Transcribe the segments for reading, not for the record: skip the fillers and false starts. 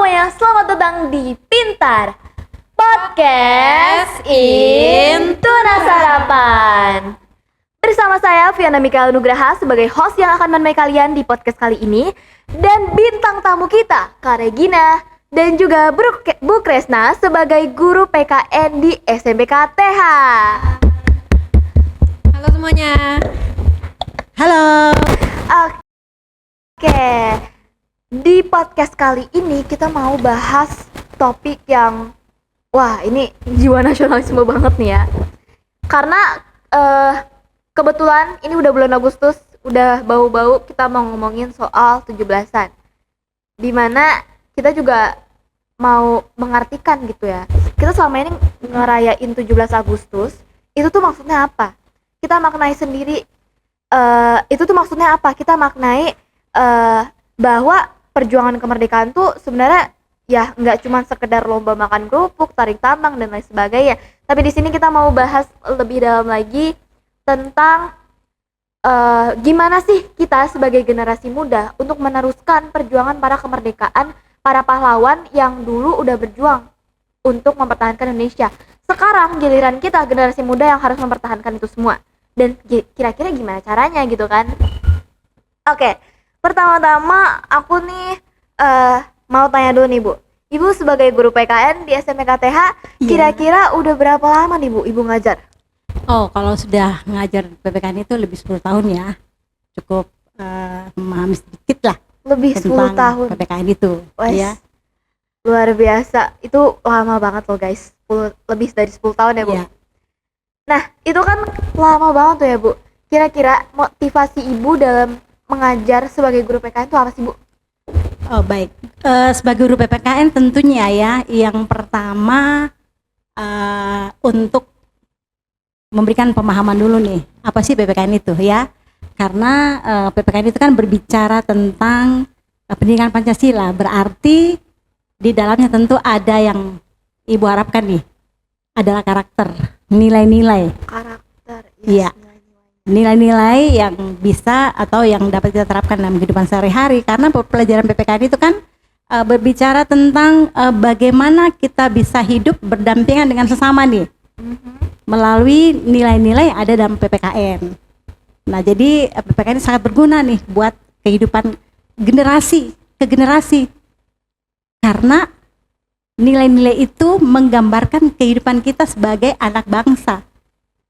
semuanya, selamat datang di Pintar Podcast Intuna Sarapan. Bersama saya Fiana Mikael Nugraha sebagai host yang akan menemani kalian di podcast kali ini. Dan bintang tamu kita, Kak Regina dan juga Bu Kresna sebagai guru PKN di SMPK TH. Halo semuanya. Halo. Oke, di podcast kali ini kita mau bahas topik yang wah, ini jiwa nasionalisme banget nih ya. Karena kebetulan ini udah bulan Agustus, udah bau-bau kita mau ngomongin soal 17-an. Dimana kita juga mau mengartikan gitu ya. Kita selama ini ngerayain 17 Agustus, itu tuh maksudnya apa? Kita maknai sendiri, itu tuh maksudnya apa? Kita maknai bahwa perjuangan kemerdekaan tuh sebenarnya ya nggak cuma sekedar lomba makan kerupuk, tarik tambang dan lain sebagainya. Tapi di sini kita mau bahas lebih dalam lagi tentang gimana sih kita sebagai generasi muda untuk meneruskan perjuangan para kemerdekaan, para pahlawan yang dulu udah berjuang untuk mempertahankan Indonesia. Sekarang giliran kita generasi muda yang harus mempertahankan itu semua. Dan kira-kira gimana caranya gitu kan? Oke. Pertama-tama aku nih mau tanya dulu nih Bu. Ibu sebagai guru PKN di SMPK TH, kira-kira udah berapa lama nih Bu Ibu ngajar? Oh, kalau sudah ngajar PPKN itu lebih 10 tahun ya. Cukup memahami sedikit lah. Lebih 10 tahun. PPKN itu. Wes, Ya. luar biasa. Itu lama banget loh guys. Lebih dari 10 tahun ya Bu. Ya. Nah, itu kan lama banget tuh ya Bu. Kira-kira motivasi Ibu dalam mengajar sebagai guru PKN itu apa sih Bu? Oh baik, sebagai guru PPKN tentunya ya, yang pertama untuk memberikan pemahaman dulu nih, apa sih PPKN itu ya? Karena PPKN itu kan berbicara tentang pendidikan Pancasila, berarti di dalamnya tentu ada yang Ibu harapkan nih, adalah karakter, nilai-nilai. Karakter, Iya. Nilai-nilai yang bisa atau yang dapat kita terapkan dalam kehidupan sehari-hari, karena pelajaran PPKN itu kan berbicara tentang bagaimana kita bisa hidup berdampingan dengan sesama nih melalui nilai-nilai yang ada dalam PPKN. Nah, jadi PPKN ini sangat berguna nih buat kehidupan generasi ke generasi, karena nilai-nilai itu menggambarkan kehidupan kita sebagai anak bangsa,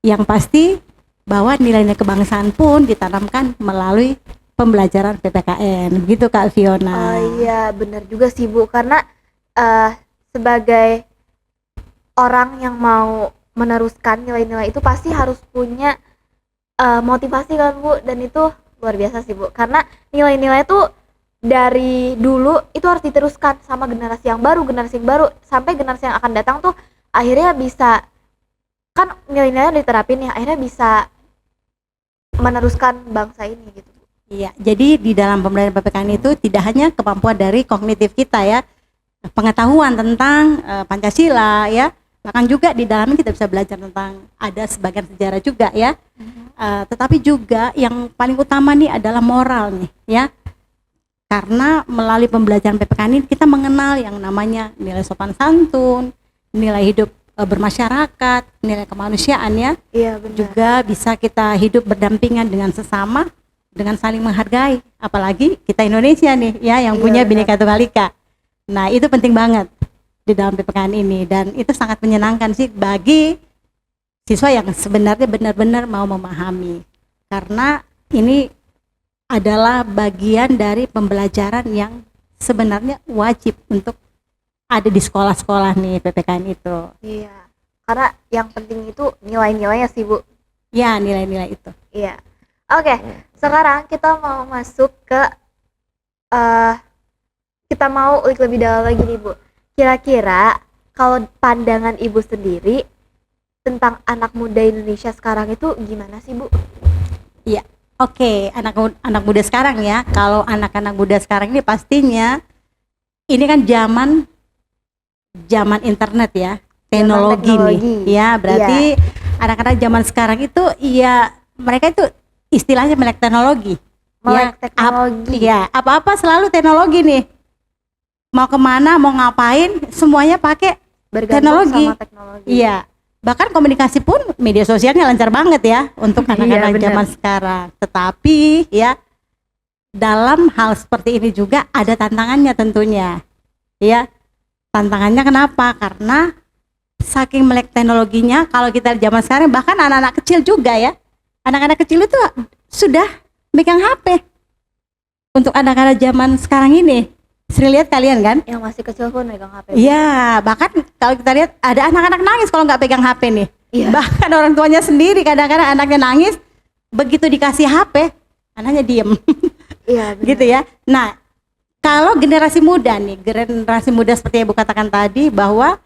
yang pasti bahwa nilai-nilai kebangsaan pun ditanamkan melalui pembelajaran PPKN. Begitu Kak Fiona. Oh iya, benar juga sih Bu, karena sebagai orang yang mau meneruskan nilai-nilai itu pasti harus punya motivasi kan Bu, dan itu luar biasa sih Bu, karena nilai-nilai itu dari dulu itu harus diteruskan sama generasi yang baru sampai generasi yang akan datang tuh akhirnya bisa, kan nilai-nilai diterapin ya, akhirnya bisa meneruskan bangsa ini gitu. Iya, jadi di dalam pembelajaran PPKN itu tidak hanya kemampuan dari kognitif kita ya, pengetahuan tentang Pancasila ya, bahkan juga di dalamnya kita bisa belajar tentang ada sebagian sejarah juga ya. Tetapi juga yang paling utama nih adalah moral nih ya. Karena melalui pembelajaran PPKN ini kita mengenal yang namanya nilai sopan santun, nilai hidup bermasyarakat, nilai kemanusiaan ya. Iya benar. Juga bisa kita hidup berdampingan dengan sesama dengan saling menghargai, apalagi kita Indonesia nih ya yang punya Bhinneka Tunggal Ika. Nah, itu penting banget di dalam PPKN ini, dan itu sangat menyenangkan sih bagi siswa yang sebenarnya benar-benar mau memahami, karena ini adalah bagian dari pembelajaran yang sebenarnya wajib untuk ada di sekolah-sekolah nih PPKN itu. Iya, karena yang penting itu nilai-nilainya sih Bu. Ya, nilai-nilai itu. Iya. Oke, sekarang kita mau masuk ke kita mau ulik lebih dalam lagi nih Bu. Kira-kira kalau pandangan Ibu sendiri tentang anak muda Indonesia sekarang itu gimana sih Bu? Iya. Oke, anak muda sekarang ya. Kalau anak-anak muda sekarang ini pastinya ini kan zaman internet ya, teknologi nih. Ya, berarti anak-anak zaman sekarang itu ya mereka itu istilahnya melek teknologi. Melek teknologi. Iya, apa-apa selalu teknologi nih. mau kemana, mau ngapain, semuanya pakai Bergantung teknologi. sama teknologi. Iya, bahkan komunikasi pun media sosialnya lancar banget ya untuk Iya, anak-anak bener. zaman sekarang. Tetapi ya dalam hal seperti ini juga ada tantangannya tentunya. Ya, tantangannya kenapa? Karena saking melek teknologinya, kalau kita zaman sekarang bahkan anak-anak kecil juga ya, anak-anak kecil itu sudah megang HP. Untuk anak-anak zaman sekarang ini, sering lihat kalian kan? Yang masih kecil pun megang HP. Iya, bahkan kalau kita lihat ada anak-anak nangis kalau nggak pegang HP nih. Iya. Bahkan orang tuanya sendiri kadang-kadang anaknya nangis, begitu dikasih HP, anaknya diem. Iya, bener. Gitu ya. Nah, kalau generasi muda nih, generasi muda seperti yang Ibu katakan tadi bahwa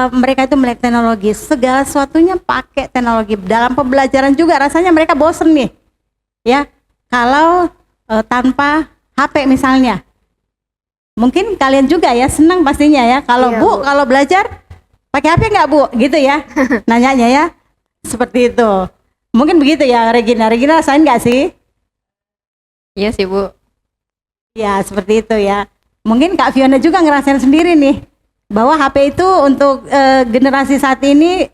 mereka itu melek teknologi, segala sesuatunya pakai teknologi. Dalam pembelajaran juga rasanya mereka bosen nih. Ya, kalau tanpa HP misalnya. Mungkin kalian juga ya senang pastinya ya kalau Iya, Bu, Bu. kalau belajar pakai HP nggak Bu, gitu ya nanyanya ya, seperti itu. Mungkin begitu ya Regina rasain nggak sih? Iya sih Bu. Ya seperti itu ya. Mungkin Kak Fiona juga ngerasain sendiri nih bahwa HP itu untuk generasi saat ini,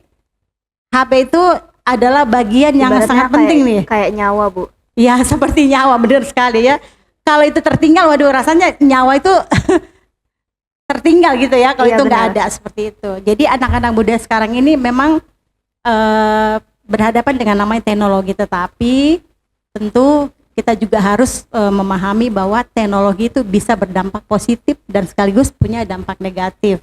HP itu adalah bagian yang Ibaratnya sangat penting nih. Kayak nyawa, Bu. Ya seperti nyawa, benar sekali ya. Kalau itu tertinggal, waduh rasanya nyawa itu tertinggal gitu ya. Kalau Iya, itu nggak benar. ada seperti itu. Jadi anak-anak muda sekarang ini memang berhadapan dengan namanya teknologi, tetapi tentu kita juga harus memahami bahwa teknologi itu bisa berdampak positif dan sekaligus punya dampak negatif.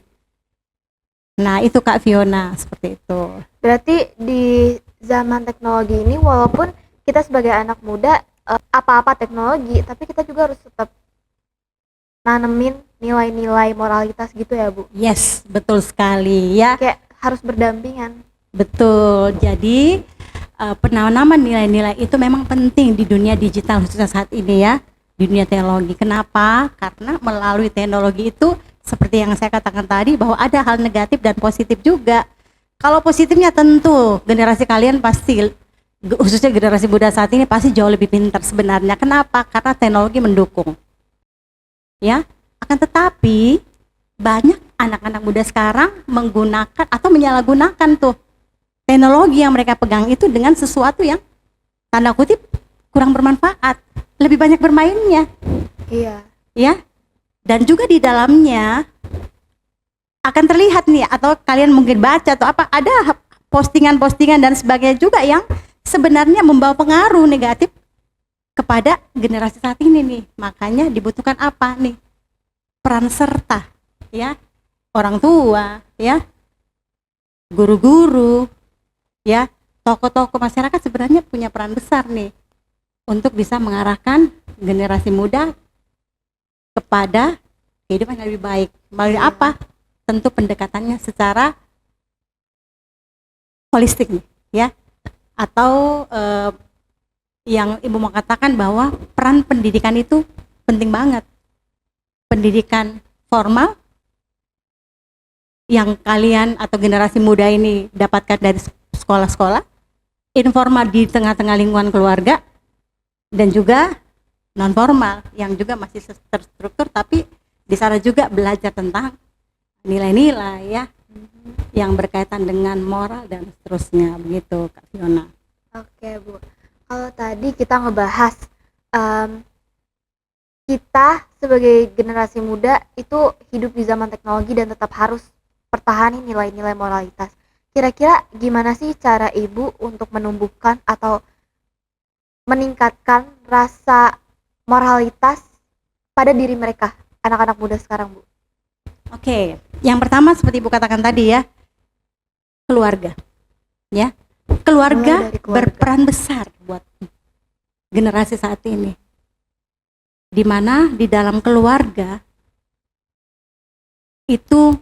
Nah itu Kak Fiona, seperti itu. Berarti di zaman teknologi ini walaupun kita sebagai anak muda apa-apa teknologi, tapi kita juga harus tetap nanemin nilai-nilai moralitas gitu ya, Bu. Yes, betul sekali ya. Kayak harus berdampingan. Betul. Jadi penanaman nilai-nilai itu memang penting di dunia digital khususnya saat ini ya, di dunia teknologi. Kenapa? Karena melalui teknologi itu seperti yang saya katakan tadi bahwa ada hal negatif dan positif juga. Kalau positifnya tentu generasi kalian pasti, khususnya generasi muda saat ini pasti jauh lebih pintar sebenarnya. Kenapa? Karena teknologi mendukung. Ya, akan tetapi banyak anak-anak muda sekarang menggunakan atau menyalahgunakan tuh teknologi yang mereka pegang itu dengan sesuatu yang tanda kutip kurang bermanfaat, lebih banyak bermainnya. Iya. Ya, dan juga di dalamnya akan terlihat nih, atau kalian mungkin baca atau apa, ada postingan-postingan dan sebagainya juga yang sebenarnya membawa pengaruh negatif kepada generasi saat ini nih. Makanya dibutuhkan apa nih? Peran serta ya, orang tua ya, guru-guru ya, tokoh-tokoh masyarakat sebenarnya punya peran besar nih untuk bisa mengarahkan generasi muda kepada kehidupan yang lebih baik. Melalui apa? Tentu pendekatannya secara holistik nih ya, atau yang Ibu mau katakan bahwa peran pendidikan itu penting banget. Pendidikan formal yang kalian atau generasi muda ini dapatkan dari sekolah-sekolah, informal di tengah-tengah lingkungan keluarga, dan juga non formal yang juga masih terstruktur, tapi di sana juga belajar tentang nilai-nilai ya, yang berkaitan dengan moral dan seterusnya, begitu Kak Fiona. Oke, Bu. Kalau tadi kita ngebahas kita sebagai generasi muda itu hidup di zaman teknologi dan tetap harus pertahanin nilai-nilai moralitas. Kira-kira gimana sih cara Ibu untuk menumbuhkan atau meningkatkan rasa moralitas pada diri mereka, anak-anak muda sekarang, Bu? Oke, yang pertama seperti Ibu katakan tadi ya, keluarga. Ya, keluarga Mulai dari keluarga. berperan besar buat generasi saat ini. Di mana di dalam keluarga itu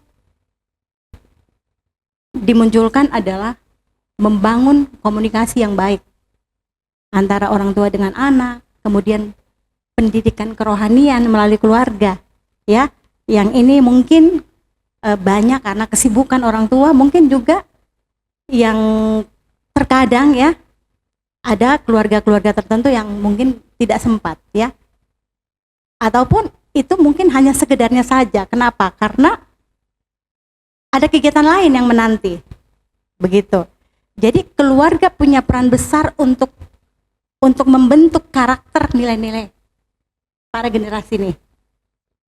dimunculkan adalah membangun komunikasi yang baik antara orang tua dengan anak, kemudian pendidikan kerohanian melalui keluarga ya, yang ini mungkin banyak karena kesibukan orang tua, mungkin juga yang terkadang ya ada keluarga-keluarga tertentu yang mungkin tidak sempat ya, ataupun itu mungkin hanya sekedarnya saja. Kenapa? Karena ada kegiatan lain yang menanti. Begitu. Jadi keluarga punya peran besar untuk membentuk karakter nilai-nilai para generasi ini.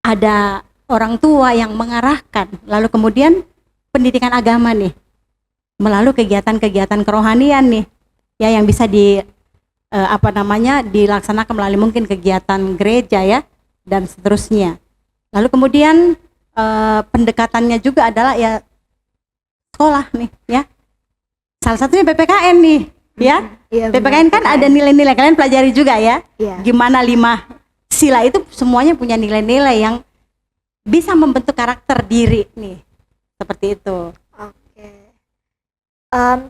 Ada orang tua yang mengarahkan, lalu kemudian pendidikan agama nih, melalui kegiatan-kegiatan kerohanian nih, ya yang bisa dilaksanakan melalui mungkin kegiatan gereja ya dan seterusnya. Lalu kemudian pendekatannya juga adalah ya sekolah nih, ya. Salah satunya PPKN nih, ya. Iya, PPKN kan ada nilai-nilai, kalian pelajari juga ya. Iya. Gimana 5 sila itu semuanya punya nilai-nilai yang bisa membentuk karakter diri nih. Seperti itu. Oke.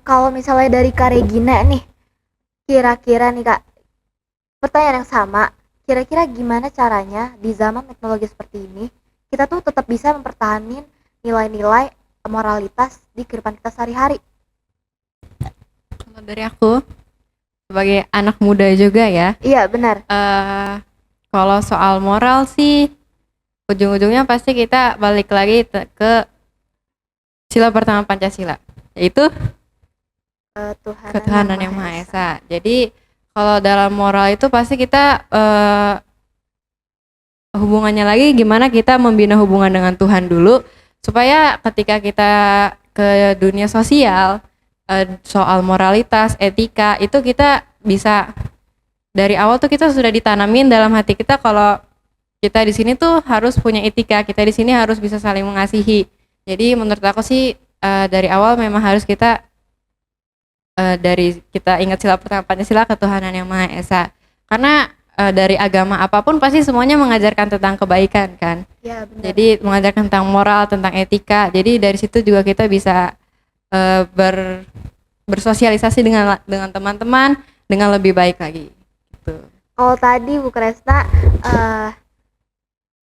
Kalau misalnya dari Kak Regina nih, kira-kira nih Kak, pertanyaan yang sama, kira-kira gimana caranya di zaman teknologi seperti ini, kita tuh tetap bisa mempertahankan nilai-nilai moralitas di kehidupan kita sehari-hari? Kalau dari aku sebagai anak muda juga ya, Iya, benar. kalau soal moral sih ujung-ujungnya pasti kita balik lagi ke sila pertama Pancasila, yaitu ketuhanan yang Maha Esa. Jadi kalau dalam moral itu pasti kita hubungannya lagi gimana kita membina hubungan dengan Tuhan dulu, supaya ketika kita ke dunia sosial, soal moralitas, etika itu kita bisa dari awal tuh kita sudah ditanamin dalam hati kita kalau kita di sini tuh harus punya etika, kita di sini harus bisa saling mengasihi. Jadi menurut aku sih dari awal memang harus kita dari kita ingat sila pertama Pancasila, ketuhanan yang Maha Esa. Karena dari agama apapun pasti semuanya mengajarkan tentang kebaikan kan. Iya, benar. Jadi mengajarkan tentang moral, tentang etika. Jadi dari situ juga kita bisa bersosialisasi dengan teman-teman dengan lebih baik lagi. Gitu. Kalau tadi Bu Kresna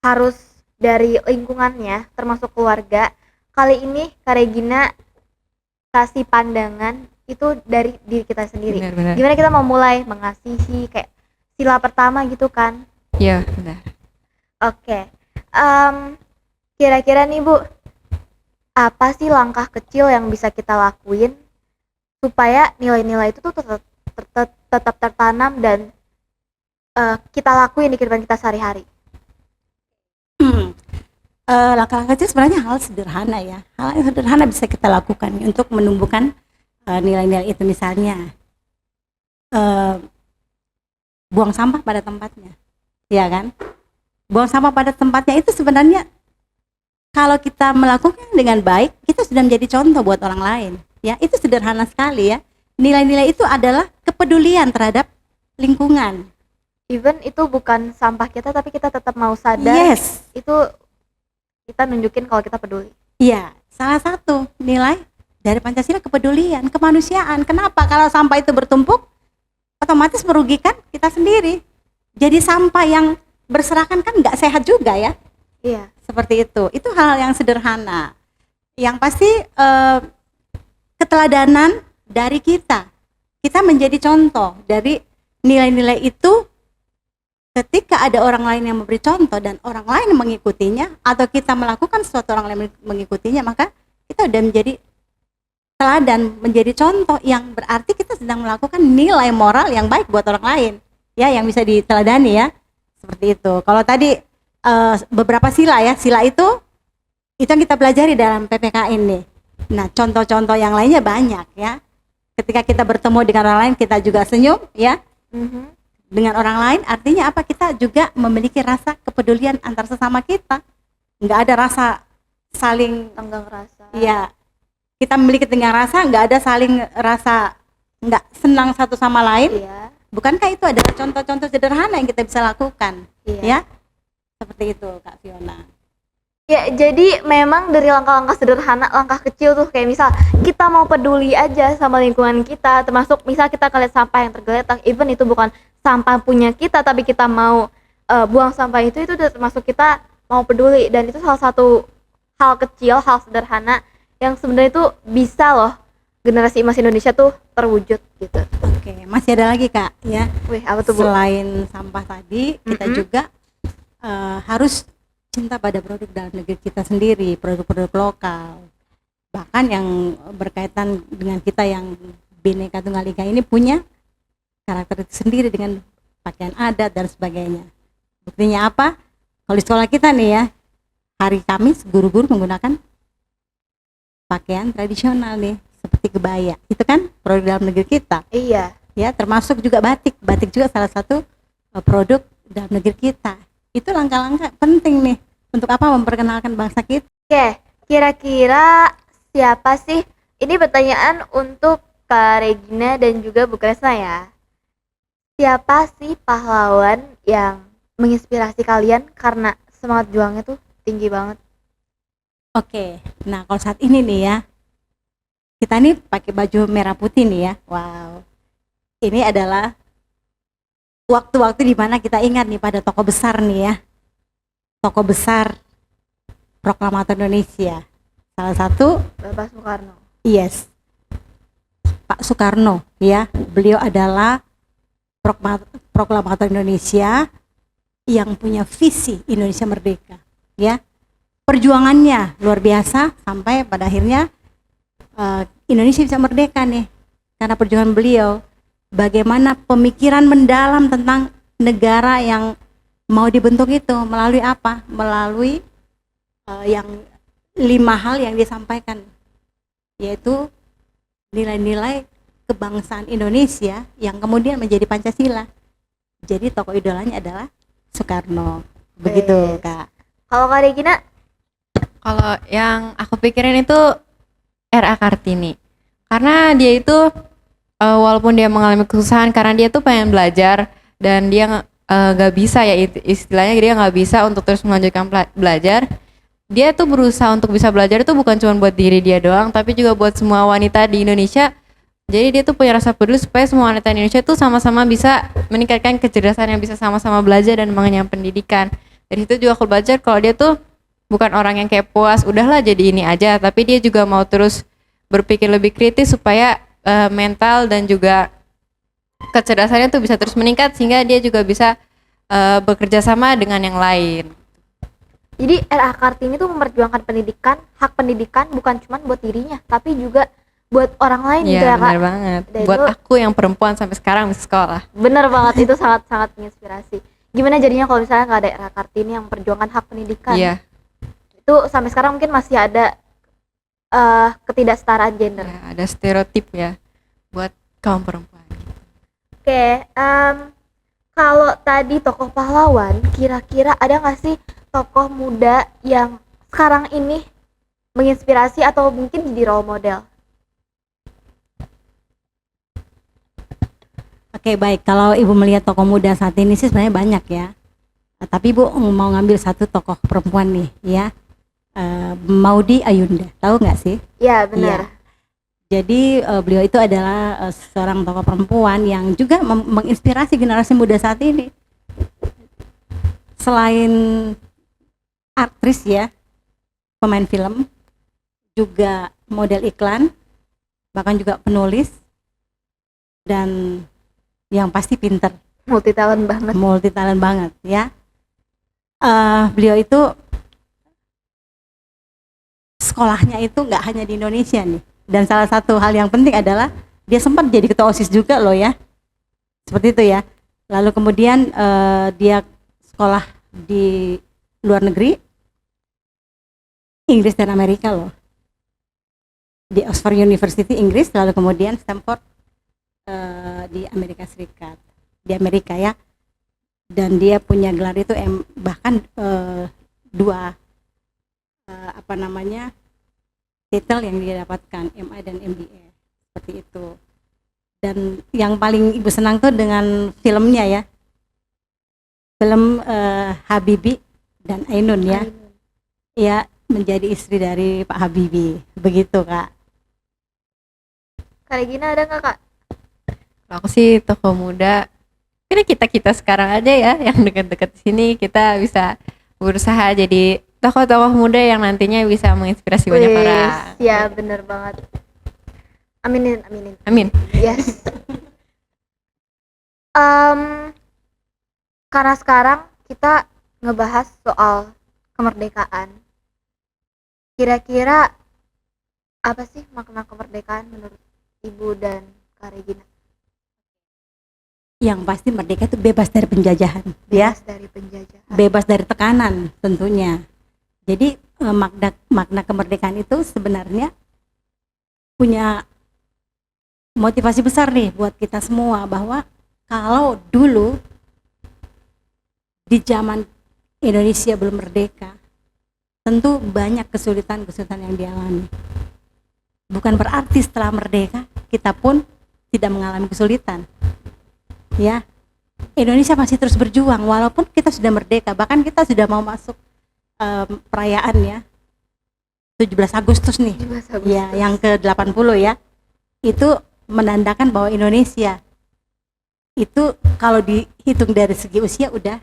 harus dari lingkungannya, termasuk keluarga. Kali ini Kak Regina kasih pandangan itu dari diri kita sendiri. Benar-benar. Gimana kita mau mulai mengasihi, kayak sila pertama gitu kan? Iya, benar. Oke. Kira-kira nih Bu, apa sih langkah kecil yang bisa kita lakuin supaya nilai-nilai itu tuh tetap tertanam dan kita lakuin di kehidupan kita sehari-hari? Langkah-langkah kecil sebenarnya hal sederhana ya. Hal yang sederhana bisa kita lakukan untuk menumbuhkan nilai-nilai itu. Misalnya buang sampah pada tempatnya, ya kan? Buang sampah pada tempatnya itu sebenarnya kalau kita melakukan dengan baik, kita sudah menjadi contoh buat orang lain. Ya, itu sederhana sekali ya. Nilai-nilai itu adalah kepedulian terhadap lingkungan. Even itu bukan sampah kita, tapi kita tetap mau sadar. Yes. Itu kita nunjukin kalau kita peduli. Iya, salah satu nilai dari Pancasila kepedulian, kemanusiaan. Kenapa? Kalau sampah itu bertumpuk, otomatis merugikan kita sendiri. Jadi sampah yang berserakan kan nggak sehat juga ya. Iya. Seperti itu. Itu hal yang sederhana. Yang pasti keteladanan dari kita. Kita menjadi contoh dari nilai-nilai itu. Ketika ada orang lain yang memberi contoh dan orang lain mengikutinya, atau kita melakukan sesuatu orang lain mengikutinya, maka kita sudah menjadi teladan, menjadi contoh yang berarti kita sedang melakukan nilai moral yang baik buat orang lain, ya, yang bisa diteladani ya, seperti itu. Kalau tadi beberapa sila ya, sila itu yang kita pelajari dalam PPKN nih. Nah, contoh-contoh yang lainnya banyak ya. Ketika kita bertemu dengan orang lain, kita juga senyum ya. Dengan orang lain artinya apa? Kita juga memiliki rasa kepedulian antar sesama kita. Nggak ada rasa saling Tenggang rasa. Iya, kita memiliki tenggang rasa, nggak ada saling rasa nggak senang satu sama lain. Iya. Bukankah itu adalah contoh-contoh sederhana yang kita bisa lakukan? Iya. Ya, seperti itu Kak Fiona. Ya, jadi memang dari langkah-langkah sederhana, langkah kecil tuh, kayak misal kita mau peduli aja sama lingkungan kita, termasuk misal kita ngeliat sampah yang tergeletak, even itu bukan sampah punya kita, tapi kita mau buang sampah itu udah termasuk kita mau peduli. Dan itu salah satu hal kecil, hal sederhana yang sebenarnya itu bisa loh generasi emas Indonesia tuh terwujud gitu. Oke, masih ada lagi Kak ya. Wih, apa tuh Bu? Selain sampah tadi, kita juga harus cinta pada produk dalam negeri kita sendiri, produk-produk lokal. Bahkan yang berkaitan dengan kita yang Bhinneka Tunggal Ika ini punya karakter sendiri dengan pakaian adat dan sebagainya. Buktinya apa? Kalau di sekolah kita nih ya, hari Kamis guru-guru menggunakan pakaian tradisional nih, seperti kebaya. Itu kan produk dalam negeri kita. Iya. Ya, termasuk juga batik. Batik juga salah satu produk dalam negeri kita. Itu langkah-langkah penting nih untuk apa memperkenalkan bangsa kita. Oke, kira-kira siapa sih? Ini pertanyaan untuk Kak Regina dan juga Bu Kresna ya. Siapa sih pahlawan yang menginspirasi kalian karena semangat juangnya tuh tinggi banget? Oke, nah kalau saat ini nih ya, kita nih pakai baju merah putih nih ya. Wow, ini adalah waktu-waktu di mana kita ingat nih pada tokoh besar nih ya, tokoh besar proklamator Indonesia. Salah satu, Bapak Soekarno. yes, Pak Soekarno ya. Beliau adalah proklamator Indonesia yang punya visi Indonesia merdeka ya. Perjuangannya luar biasa sampai pada akhirnya Indonesia bisa merdeka nih karena perjuangan beliau. Bagaimana pemikiran mendalam tentang negara yang mau dibentuk itu melalui apa? Melalui yang 5 hal yang disampaikan, yaitu nilai-nilai kebangsaan Indonesia yang kemudian menjadi Pancasila. Jadi tokoh idolanya adalah Soekarno. Begitu, Yes. Kak. Kalau Kak Regina, Kalau yang aku pikirin itu R.A. Kartini. Karena dia itu walaupun dia mengalami kesusahan karena dia tuh pengen belajar dan dia nggak bisa ya istilahnya dia nggak bisa untuk terus melanjutkan belajar. Dia tuh berusaha untuk bisa belajar itu bukan cuma buat diri dia doang tapi juga buat semua wanita di Indonesia. Jadi dia tuh punya rasa peduli supaya semua wanita di Indonesia tuh sama-sama bisa meningkatkan kecerdasan yang bisa sama-sama belajar dan mengenyam pendidikan. Dari situ juga aku belajar kalau dia tuh bukan orang yang kayak puas udahlah jadi ini aja, tapi dia juga mau terus berpikir lebih kritis supaya mental dan juga kecerdasannya tuh bisa terus meningkat sehingga dia juga bisa bekerja sama dengan yang lain. jadi R.A. Kartini tuh memperjuangkan pendidikan, hak pendidikan bukan cuma buat dirinya, tapi juga buat orang lain gitu Iya ya Kak. benar banget. Dan Buat itu- aku yang perempuan sampai sekarang masih sekolah. Bener banget, itu sangat-sangat menginspirasi. Gimana jadinya kalau misalnya nggak ada R.A. Kartini yang memperjuangkan hak pendidikan? Iya. Itu sampai sekarang mungkin masih ada ketidaksetaraan gender. Ya, ada stereotip ya buat kaum perempuan. Oke, kalau tadi tokoh pahlawan, kira-kira ada nggak sih tokoh muda yang sekarang ini menginspirasi atau mungkin jadi role model? Oke, baik. Kalau Ibu melihat tokoh muda saat ini sih sebenarnya banyak ya. Tapi Ibu mau ngambil satu tokoh perempuan nih ya. Maudy Ayunda. Tahu nggak sih? Ya benar. Jadi beliau itu adalah seorang tokoh perempuan yang juga menginspirasi generasi muda saat ini. Selain aktris ya, pemain film, juga model iklan, bahkan juga penulis, dan yang pasti pinter, Multi talent banget. multi talent banget ya. Beliau itu sekolahnya itu nggak hanya di Indonesia nih, dan salah satu hal yang penting adalah dia sempat jadi ketua OSIS juga loh ya, seperti itu ya. Lalu kemudian dia sekolah di luar negeri, Inggris dan Amerika loh, di Oxford University Inggris, lalu kemudian Stanford di Amerika Serikat, di Amerika ya. Dan dia punya gelar itu bahkan 2 titel yang dia dapatkan, MA dan MBA, seperti itu. Dan yang paling Ibu senang tuh dengan filmnya ya, film Habibie dan Ainun ya. Ya, menjadi istri dari Pak Habibie, begitu Kak. Kak Regina ada nggak Kak? Kalau aku sih tokoh muda, ini kita sekarang aja ya yang dekat-dekat sini kita bisa berusaha jadi tokoh-tokoh muda yang nantinya bisa menginspirasi banyak Wih, orang. ya bener banget. Aminin, aminin. Amin. Yes. Karena sekarang kita ngebahas soal kemerdekaan. Kira-kira apa sih makna kemerdekaan menurut Ibu dan Kak Regina? Yang pasti merdeka itu bebas dari penjajahan, ya, Bebas dari penjajahan. bebas dari tekanan tentunya. Jadi makna kemerdekaan itu sebenarnya punya motivasi besar nih buat kita semua, bahwa kalau dulu di zaman Indonesia belum merdeka, tentu banyak kesulitan-kesulitan yang dialami. Bukan berarti setelah merdeka kita pun tidak mengalami kesulitan. Ya, Indonesia masih terus berjuang walaupun kita sudah merdeka. Bahkan kita sudah mau masuk perayaan ya 17 Agustus nih. 17 Agustus. Ya, yang ke-80 ya. Itu menandakan bahwa Indonesia itu kalau dihitung dari segi usia udah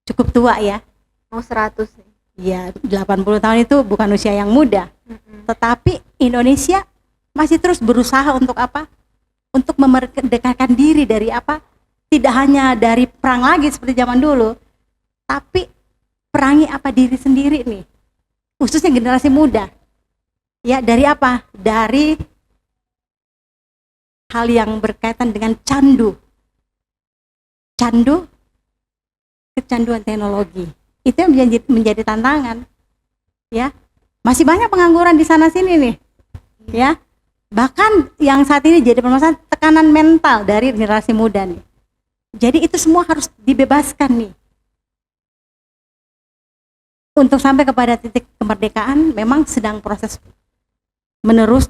cukup tua ya. Mau 100 nih. Ya, 80 tahun itu bukan usia yang muda. Mm-mm. Tetapi Indonesia masih terus berusaha untuk apa? Untuk memerdekakan diri dari apa? Tidak hanya dari perang lagi seperti zaman dulu, tapi perangi apa diri sendiri nih, khususnya generasi muda. Ya, dari apa? Dari hal yang berkaitan dengan kecanduan teknologi. Itu yang menjadi tantangan. Ya, masih banyak pengangguran di sana sini nih. Ya, bahkan yang saat ini jadi permasalahan tekanan mental dari generasi muda nih. Jadi itu semua harus dibebaskan nih. Untuk sampai kepada titik kemerdekaan memang sedang proses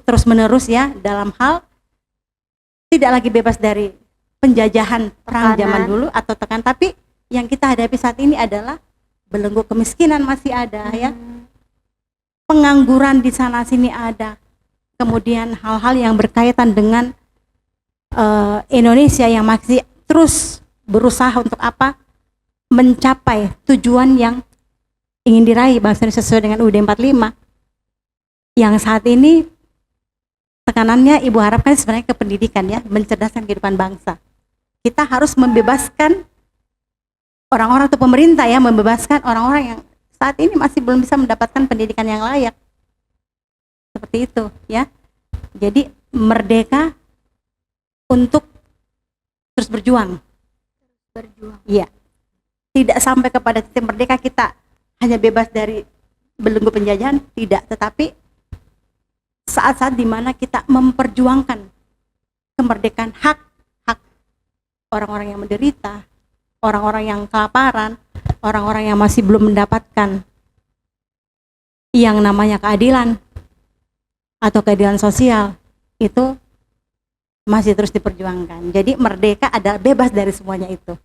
terus menerus ya, dalam hal tidak lagi bebas dari penjajahan perang Tekanan. zaman dulu atau tekan, tapi yang kita hadapi saat ini adalah belenggu kemiskinan masih ada ya. Pengangguran di sana sini ada. Kemudian hal-hal yang berkaitan dengan Indonesia yang masih terus berusaha untuk apa? Mencapai tujuan yang ingin diraih bangsa Indonesia sesuai dengan UUD 45. Yang saat ini tekanannya Ibu harapkan sebenarnya ke pendidikan ya, mencerdaskan kehidupan bangsa. Kita harus membebaskan orang-orang atau pemerintah ya, membebaskan orang-orang yang saat ini masih belum bisa mendapatkan pendidikan yang layak. Seperti itu ya. Jadi merdeka untuk terus berjuang. Iya. Tidak sampai kepada titik merdeka kita hanya bebas dari belenggu penjajahan, tidak, tetapi saat-saat dimana kita memperjuangkan kemerdekaan, hak orang-orang yang menderita, orang-orang yang kelaparan, orang-orang yang masih belum mendapatkan yang namanya keadilan atau keadilan sosial, itu masih terus diperjuangkan. Jadi merdeka adalah bebas dari semuanya itu.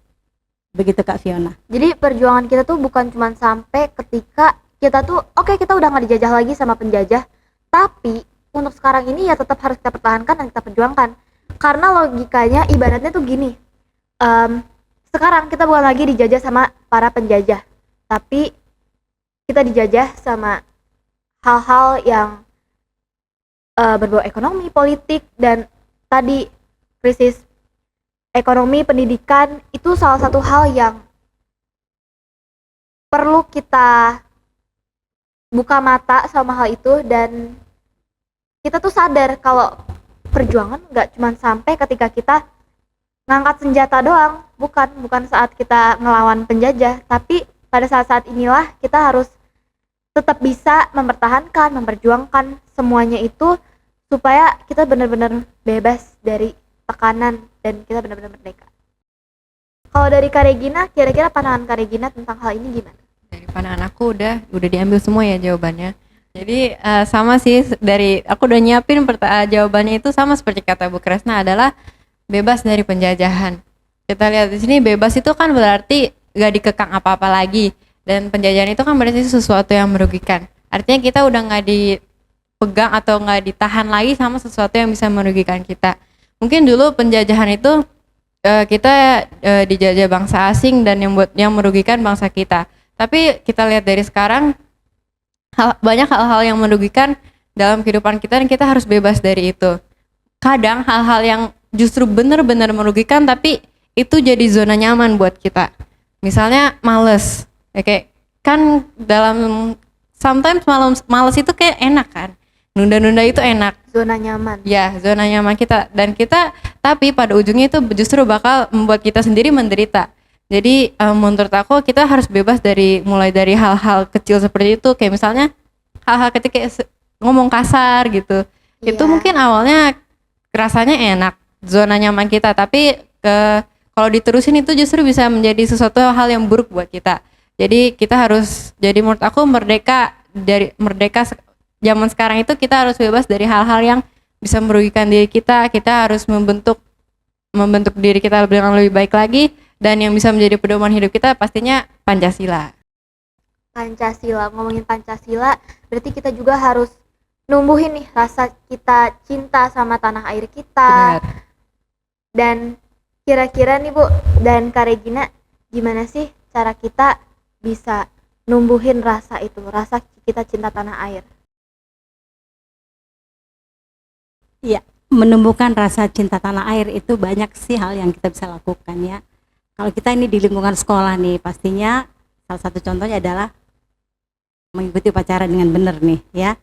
Begitu Kak Fiona. Jadi perjuangan kita tuh bukan cuma sampai ketika kita tuh oke, kita udah nggak dijajah lagi sama penjajah, tapi untuk sekarang ini ya tetap harus kita pertahankan dan kita perjuangkan. Karena logikanya ibaratnya tuh gini, sekarang kita bukan lagi dijajah sama para penjajah, tapi kita dijajah sama hal-hal yang berbau ekonomi, politik, dan tadi krisis ekonomi, pendidikan. Itu salah satu hal yang perlu kita buka mata sama hal itu, dan kita tuh sadar kalau perjuangan nggak cuma sampai ketika kita ngangkat senjata doang, bukan saat kita ngelawan penjajah, tapi pada saat-saat inilah kita harus tetap bisa mempertahankan, memperjuangkan semuanya itu supaya kita benar-benar bebas dari tekanan dan kita benar-benar merdeka. Kalau dari Kak Regina, kira-kira pandangan Kak Regina tentang hal ini gimana? Dari pandangan aku udah diambil semua ya jawabannya. Jadi sama sih, dari aku udah nyiapin jawabannya itu sama seperti kata Bu Kresna, adalah bebas dari penjajahan. Kita lihat di sini, bebas itu kan berarti gak dikekang apa-apa lagi, dan penjajahan itu kan berarti sesuatu yang merugikan. Artinya kita udah gak dipegang atau gak ditahan lagi sama sesuatu yang bisa merugikan kita. Mungkin dulu penjajahan itu kita dijajah bangsa asing dan yang merugikan bangsa kita. Tapi kita lihat dari sekarang, banyak hal-hal yang merugikan dalam kehidupan kita dan kita harus bebas dari itu. Kadang hal-hal yang justru benar-benar merugikan tapi itu jadi zona nyaman buat kita. Misalnya males. Ya kayak kan dalam sometimes males itu kayak enak kan. Nunda-nunda itu enak. Zona nyaman. Ya, zona nyaman kita dan kita tapi pada ujungnya itu justru bakal membuat kita sendiri menderita. Jadi menurut aku kita harus bebas dari mulai dari hal-hal kecil seperti itu kayak misalnya hal-hal kecil kayak ngomong kasar gitu. Itu Iya. mungkin awalnya rasanya enak, zona nyaman kita, tapi kalau diterusin itu justru bisa menjadi sesuatu hal yang buruk buat kita. Jadi kita harus jadi menurut aku zaman sekarang itu kita harus bebas dari hal-hal yang bisa merugikan diri kita. Kita harus membentuk diri kita dengan lebih baik lagi dan yang bisa menjadi pedoman hidup kita pastinya Pancasila. Pancasila, ngomongin Pancasila, berarti kita juga harus numbuhin nih rasa kita cinta sama tanah air kita. Benar. Dan kira-kira nih Bu dan Kak Regina, gimana sih cara kita bisa numbuhin rasa itu, rasa kita cinta tanah air? Iya, menumbuhkan rasa cinta tanah air itu banyak sih hal yang kita bisa lakukan ya. Kalau kita ini di lingkungan sekolah nih, pastinya salah satu contohnya adalah mengikuti upacara dengan benar nih ya.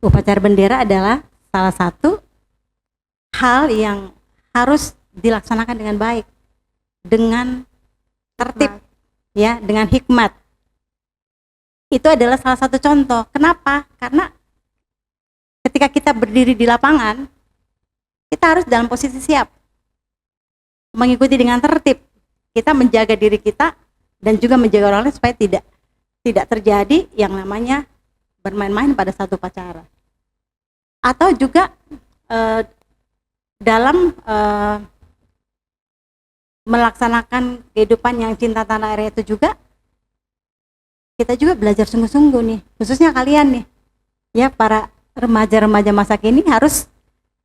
Upacara bendera adalah salah satu hal yang harus dilaksanakan dengan baik, dengan tertib ya, dengan hikmat. Itu adalah salah satu contoh. Kenapa? Karena ketika kita berdiri di lapangan, kita harus dalam posisi siap, mengikuti dengan tertib. Kita menjaga diri kita dan juga menjaga orang lain supaya tidak terjadi yang namanya bermain-main pada satu upacara. Atau juga dalam melaksanakan kehidupan yang cinta tanah air itu juga kita juga belajar sungguh-sungguh nih, khususnya kalian nih ya, para remaja-remaja masa kini harus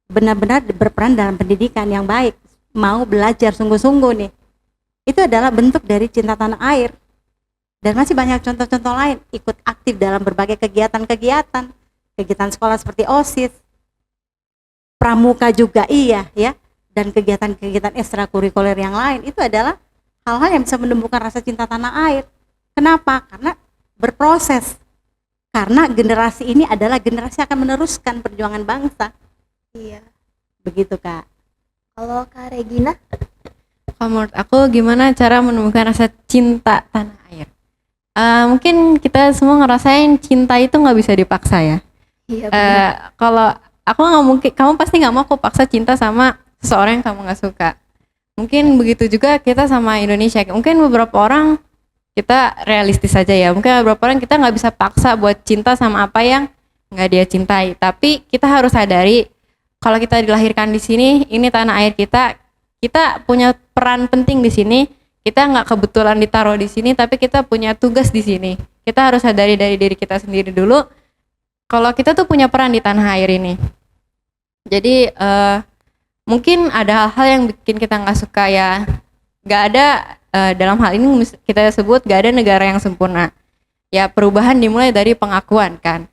benar-benar berperan dalam pendidikan yang baik, mau belajar sungguh-sungguh nih. Itu adalah bentuk dari cinta tanah air. Dan masih banyak contoh-contoh lain, ikut aktif dalam berbagai kegiatan sekolah seperti OSIS, pramuka juga iya ya, dan kegiatan-kegiatan ekstrakurikuler yang lain. Itu adalah hal-hal yang bisa menumbuhkan rasa cinta tanah air. Kenapa? Karena berproses. Karena generasi ini adalah generasi yang akan meneruskan perjuangan bangsa. Iya. Begitu Kak. Kalau Kak Regina? Kalau menurut aku gimana cara menumbuhkan rasa cinta tanah air? Mungkin kita semua ngerasain cinta itu nggak bisa dipaksa ya. Iya benar. Kalau aku nggak mungkin, kamu pasti nggak mau aku paksa cinta sama seseorang yang kamu nggak suka. Mungkin begitu juga kita sama Indonesia. Mungkin beberapa orang kita realistis saja ya. Mungkin beberapa orang kita nggak bisa paksa buat cinta sama apa yang nggak dia cintai. Tapi kita harus sadari kalau kita dilahirkan di sini, ini tanah air kita. Kita punya peran penting di sini. Kita nggak kebetulan ditaruh di sini, tapi kita punya tugas di sini. Kita harus sadari dari diri kita sendiri dulu. Kalau kita tuh punya peran di tanah air ini. Jadi mungkin ada hal-hal yang bikin kita nggak suka ya. Nggak ada dalam hal ini kita sebut nggak ada negara yang sempurna. Ya perubahan dimulai dari pengakuan kan.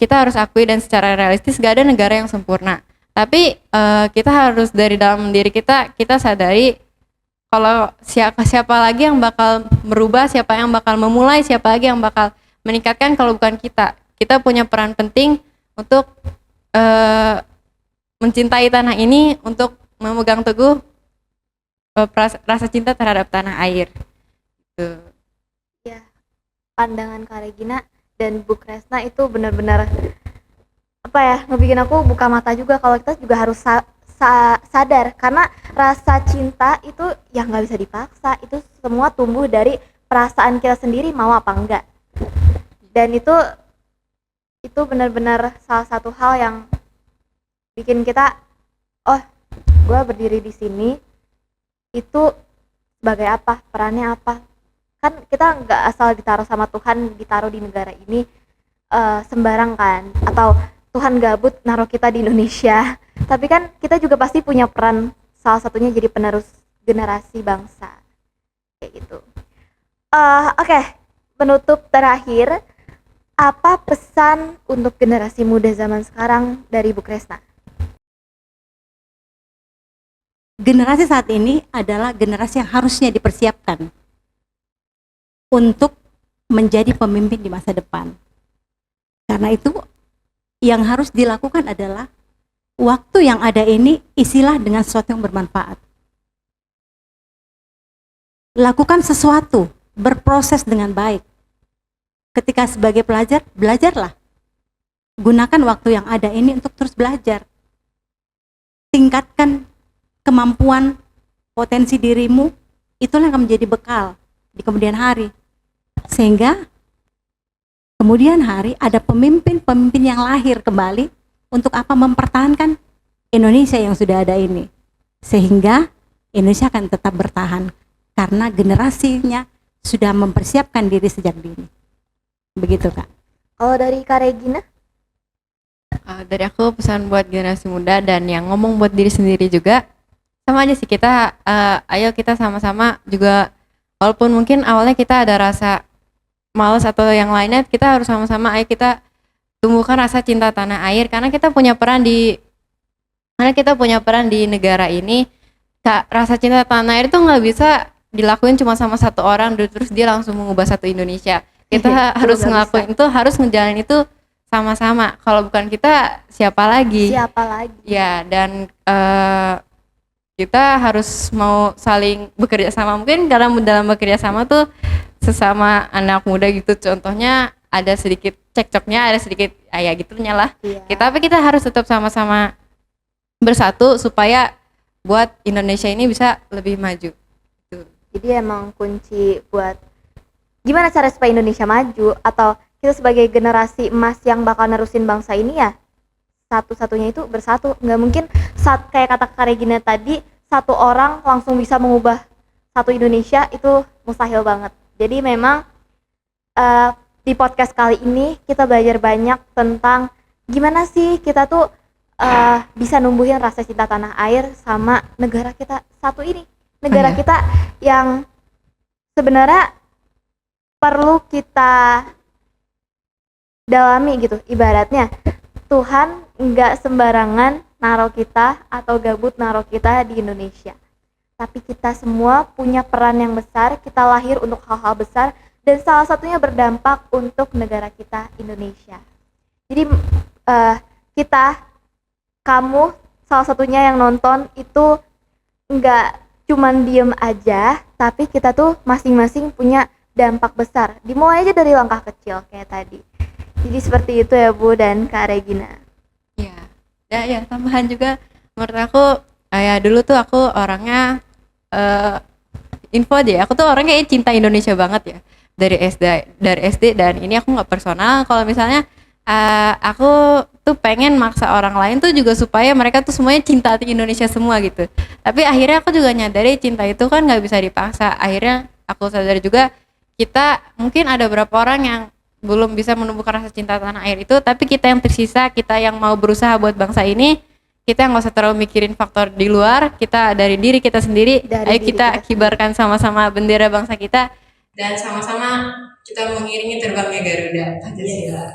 Kita harus akui dan secara realistis nggak ada negara yang sempurna. Tapi kita harus dari dalam diri kita sadari kalau siapa lagi yang bakal merubah, siapa yang bakal memulai, siapa lagi yang bakal meningkatkan kalau bukan kita. Kita punya peran penting untuk mencintai tanah ini, untuk memegang teguh rasa cinta terhadap tanah air. Gitu. Ya, pandangan Kak Regina dan Bu Kresna itu benar-benar apa ya, ngebikin aku buka mata juga kalau kita juga harus sadar karena rasa cinta itu yang nggak bisa dipaksa, itu semua tumbuh dari perasaan kita sendiri mau apa enggak. Dan itu benar-benar salah satu hal yang bikin kita, oh gue berdiri di sini itu sebagai apa, perannya apa. Kan kita nggak asal ditaruh sama Tuhan, ditaruh di negara ini sembarang kan, atau Tuhan gabut naruh kita di Indonesia, tapi kan kita juga pasti punya peran, salah satunya jadi penerus generasi bangsa kayak gitu. Oke, penutup terakhir, apa pesan untuk generasi muda zaman sekarang dari Bu Kresna? Generasi saat ini adalah generasi yang harusnya dipersiapkan untuk menjadi pemimpin di masa depan. Karena itu yang harus dilakukan adalah waktu yang ada ini isilah dengan sesuatu yang bermanfaat. Lakukan sesuatu, berproses dengan baik. Ketika sebagai pelajar, belajarlah. Gunakan waktu yang ada ini untuk terus belajar. Tingkatkan kemampuan, potensi dirimu, itulah yang akan menjadi bekal di kemudian hari. Sehingga kemudian hari ada pemimpin-pemimpin yang lahir kembali untuk apa? Mempertahankan Indonesia yang sudah ada ini. Sehingga Indonesia akan tetap bertahan karena generasinya sudah mempersiapkan diri sejak dini. Begitu, Kak. Kalau dari Kak Regina? Dari aku pesan buat generasi muda dan yang ngomong buat diri sendiri juga, sama aja sih kita, ayo kita sama-sama juga, walaupun mungkin awalnya kita ada rasa malas atau yang lainnya, kita harus sama-sama ayo kita tumbuhkan rasa cinta tanah air karena kita punya peran di negara ini. Kak, rasa cinta tanah air itu nggak bisa dilakuin cuma sama satu orang terus dia langsung mengubah satu Indonesia. Kita harus ngelakuin itu, harus ngejalanin itu sama-sama. Kalau bukan kita, siapa lagi? Siapa lagi? Ya, dan kita harus mau saling bekerja sama. Mungkin dalam bekerja sama tuh sesama anak muda gitu. Contohnya ada sedikit cekcoknya, ada sedikit ya gitunya lah. Iya. Tapi kita harus tetap sama-sama bersatu supaya buat Indonesia ini bisa lebih maju. Jadi emang kunci buat gimana cara supaya Indonesia maju atau kita sebagai generasi emas yang bakal nerusin bangsa ini ya satu-satunya itu bersatu. Nggak mungkin kayak kata Kak Regina tadi, satu orang langsung bisa mengubah satu Indonesia, itu mustahil banget. Jadi memang di podcast kali ini kita belajar banyak tentang gimana sih kita tuh bisa numbuhin rasa cinta tanah air sama negara kita satu ini. Negara kita yang sebenarnya perlu kita dalami gitu. Ibaratnya Tuhan nggak sembarangan naruh kita atau gabut naruh kita di Indonesia, tapi kita semua punya peran yang besar. Kita lahir untuk hal-hal besar dan salah satunya berdampak untuk negara kita Indonesia. Jadi kamu salah satunya yang nonton itu nggak cuman diem aja, tapi kita tuh masing-masing punya dampak besar. Dimulai aja dari langkah kecil kayak tadi. Jadi seperti itu ya Bu dan Kak Regina. Ya, ya tambahan juga menurut aku, ya dulu tuh aku orangnya info deh, aku tuh orangnya cinta Indonesia banget ya dari SD dan ini aku nggak personal. Kalau misalnya aku tuh pengen maksa orang lain tuh juga supaya mereka tuh semuanya cinta Indonesia semua gitu. Tapi akhirnya aku juga nyadari cinta itu kan nggak bisa dipaksa. Akhirnya aku sadar juga kita mungkin ada beberapa orang yang belum bisa menumbuhkan rasa cinta tanah air itu, tapi kita yang tersisa, kita yang mau berusaha buat bangsa ini, kita nggak usah terlalu mikirin faktor di luar, kita dari diri kita sendiri. Ayo kita kibarkan sama-sama bendera bangsa kita dan sama-sama kita mengiringi terbangnya Garuda Pancasila.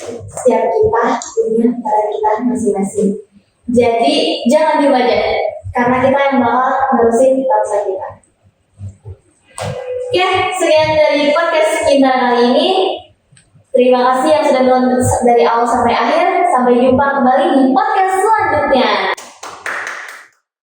Setiap kita punya peran kita masing-masing. Jadi jangan dibaca karena kita yang bakal nerusin bangsa kita. Oke, sekian dari podcast kita kali ini. Terima kasih yang sudah nonton dari awal sampai akhir. Sampai jumpa kembali di podcast selanjutnya.